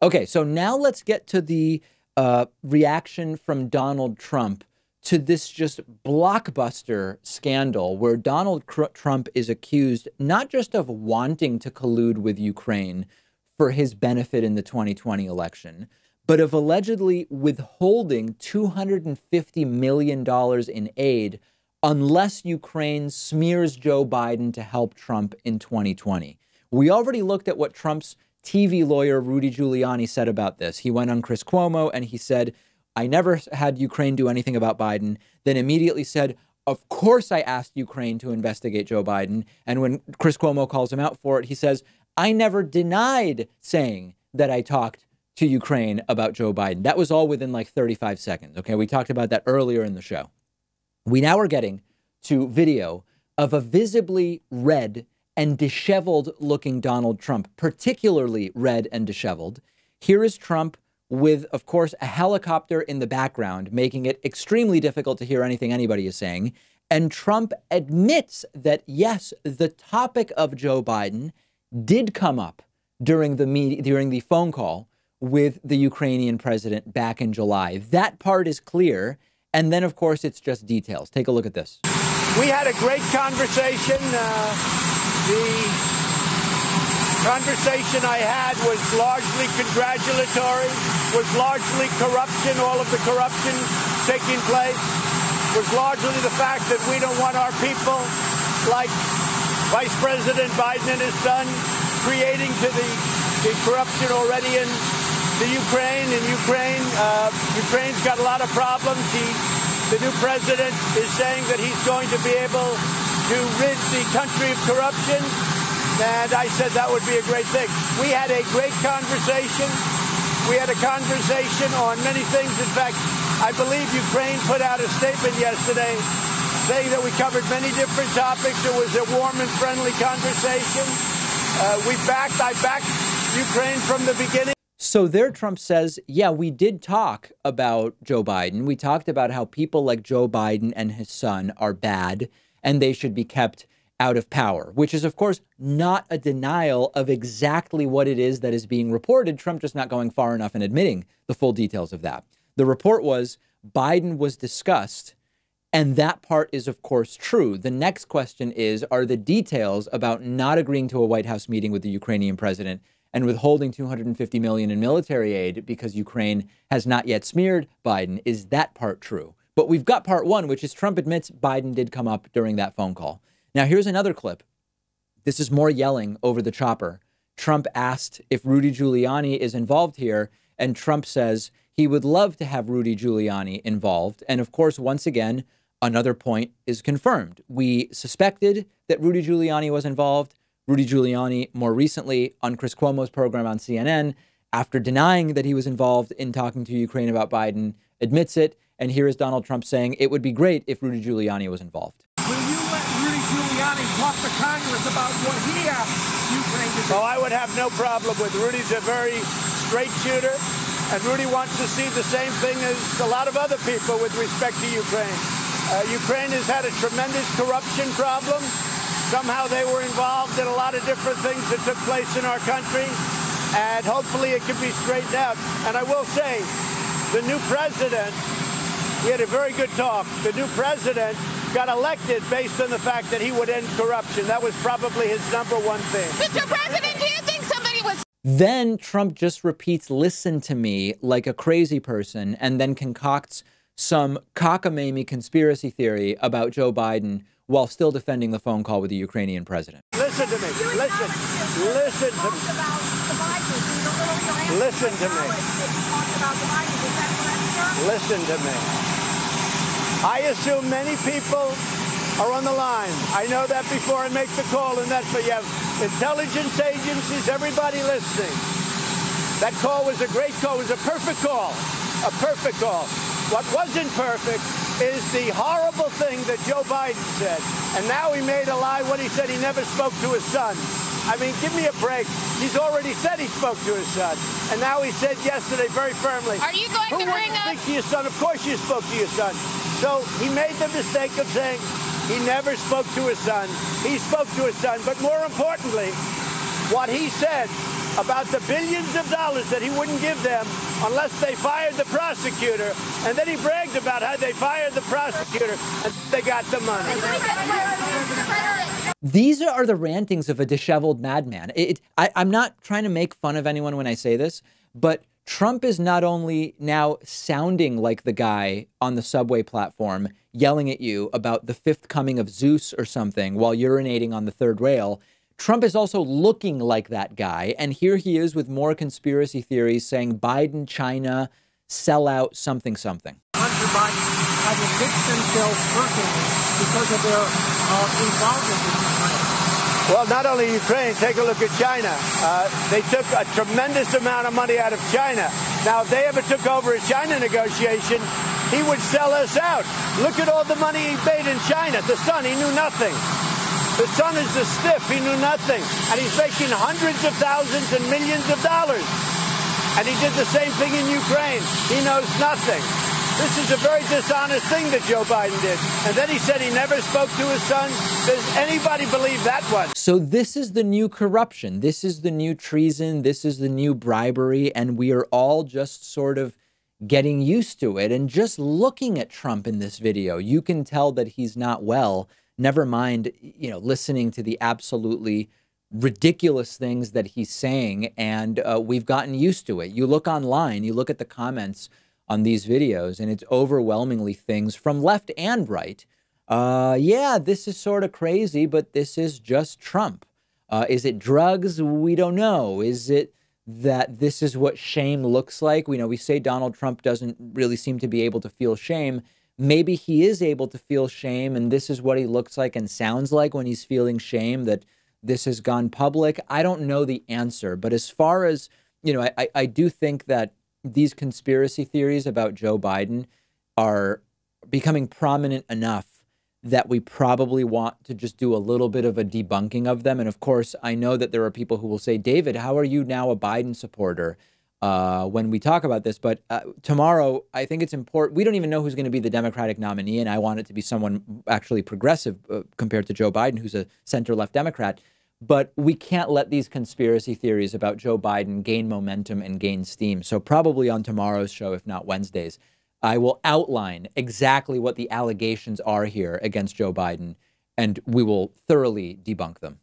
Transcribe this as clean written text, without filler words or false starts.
Okay, so now let's get to the reaction from Donald Trump to this just blockbuster scandal where Donald Trump is accused not just of wanting to collude with Ukraine for his benefit in the 2020 election, but of allegedly withholding $250 million in aid unless Ukraine smears Joe Biden to help Trump in 2020. We already looked at what Trump's TV lawyer Rudy Giuliani said about this. He went on Chris Cuomo and he said, I never had Ukraine do anything about Biden, then immediately said, of course I asked Ukraine to investigate Joe Biden. And when Chris Cuomo calls him out for it, he says, I never denied saying that I talked to Ukraine about Joe Biden. That was all within like 35 seconds. Okay, we talked about that earlier in the show. We now are getting to video of a visibly red and disheveled looking Donald Trump, particularly red and disheveled. Here is Trump with, of course, a helicopter in the background, making it extremely difficult to hear anything anybody is saying. And Trump admits that, yes, the topic of Joe Biden did come up during the phone call with the Ukrainian president back in July. That part is clear. And then, of course, it's just details. Take a look at this. We had a great conversation. The conversation I had was largely congratulatory, was largely corruption, all of the corruption taking place, was largely the fact that we don't want our people, like Vice President Biden and his son, creating to the corruption already in the Ukraine. In Ukraine, Ukraine's got a lot of problems. The new president is saying that he's going to be able to rid the country of corruption. And I said that would be a great thing. We had a great conversation. We had a conversation on many things. In fact, I believe Ukraine put out a statement yesterday saying that we covered many different topics. It was a warm and friendly conversation. I backed Ukraine from the beginning. So there Trump says, yeah, we did talk about Joe Biden. We talked about how people like Joe Biden and his son are bad and they should be kept out of power, which is, of course, not a denial of exactly what it is that is being reported. Trump just not going far enough in admitting the full details of that. The report was Biden was discussed, and that part is, of course, true. The next question is, are the details about not agreeing to a White House meeting with the Ukrainian president and withholding $250 million in military aid because Ukraine has not yet smeared Biden, is that part true? But we've got part one, which is Trump admits Biden did come up during that phone call. Now, here's another clip. This is more yelling over the chopper. Trump asked if Rudy Giuliani is involved here, and Trump says he would love to have Rudy Giuliani involved. And of course, once again, another point is confirmed. We suspected that Rudy Giuliani was involved. Rudy Giuliani, more recently on Chris Cuomo's program on CNN, after denying that he was involved in talking to Ukraine about Biden, admits it. And here is Donald Trump saying it would be great if Rudy Giuliani was involved. Will you let Rudy Giuliani talk to Congress about what he asked Ukraine to do? Oh, I would have no problem with Rudy's a very straight shooter, and Rudy wants to see the same thing as a lot of other people with respect to Ukraine. Ukraine has had a tremendous corruption problem. Somehow they were involved in a lot of different things that took place in our country, and hopefully it can be straightened out. And I will say, the new president, we had a very good talk. The new president got elected based on the fact that he would end corruption. That was probably his number one thing. Mr. President, do you think somebody was... Then Trump just repeats, listen to me, like a crazy person, and then concocts some cockamamie conspiracy theory about Joe Biden while still defending the phone call with the Ukrainian president. Listen to me. Listen to me. Listen to me. Listen to me. I assume many people are on the line. I know that before I make the call, and that's why you have intelligence agencies, everybody listening. That call was a great call. It was a perfect call. A perfect call. What wasn't perfect is the horrible thing that Joe Biden said. And now he made a lie when he said he never spoke to his son. I mean, give me a break. He's already said he spoke to his son. And now he said yesterday very firmly. Are you going to bring up... Who wouldn't speak to your son? Of course you spoke to your son. So he made the mistake of saying he never spoke to his son. He spoke to his son. But more importantly, what he said about the billions of dollars that he wouldn't give them unless they fired the prosecutor. And then he bragged about how they fired the prosecutor and they got the money. These are the rantings of a disheveled madman. I'm not trying to make fun of anyone when I say this, but Trump is not only now sounding like the guy on the subway platform yelling at you about the fifth coming of Zeus or something while urinating on the third rail. Trump is also looking like that guy. And here he is with more conspiracy theories saying Biden, China, sell out something, something. Hunter Biden had enriched themselves personally because of their involvement in Ukraine. Well, not only Ukraine, take a look at China. They took a tremendous amount of money out of China. Now, if they ever took over a China negotiation, he would sell us out. Look at all the money he made in China. The Sun, he knew nothing. The Sun is the stiff. He knew nothing. And he's making hundreds of thousands and millions of dollars. And he did the same thing in Ukraine. He knows nothing. This is a very dishonest thing that Joe Biden did. And then he said he never spoke to his son. Does anybody believe that one? So this is the new corruption. This is the new treason. This is the new bribery. And we are all just sort of getting used to it. And just looking at Trump in this video, you can tell that he's not well. Never mind, listening to the absolutely ridiculous things that he's saying. And we've gotten used to it. You look online, you look at the comments on these videos, and it's overwhelmingly things from left and right. Yeah, this is sort of crazy, but this is just Trump. Is it drugs? We don't know. Is it that this is what shame looks like? We say Donald Trump doesn't really seem to be able to feel shame. Maybe he is able to feel shame, and this is what he looks like and sounds like when he's feeling shame, that this has gone public. I don't know the answer, but as far as, I do think that these conspiracy theories about Joe Biden are becoming prominent enough that we probably want to just do a little bit of a debunking of them. And of course, I know that there are people who will say, David, how are you now a Biden supporter when we talk about this? But tomorrow, I think it's important. We don't even know who's going to be the Democratic nominee, and I want it to be someone actually progressive compared to Joe Biden, who's a center-left Democrat. But we can't let these conspiracy theories about Joe Biden gain momentum and gain steam. So probably on tomorrow's show, if not Wednesday's, I will outline exactly what the allegations are here against Joe Biden, and we will thoroughly debunk them.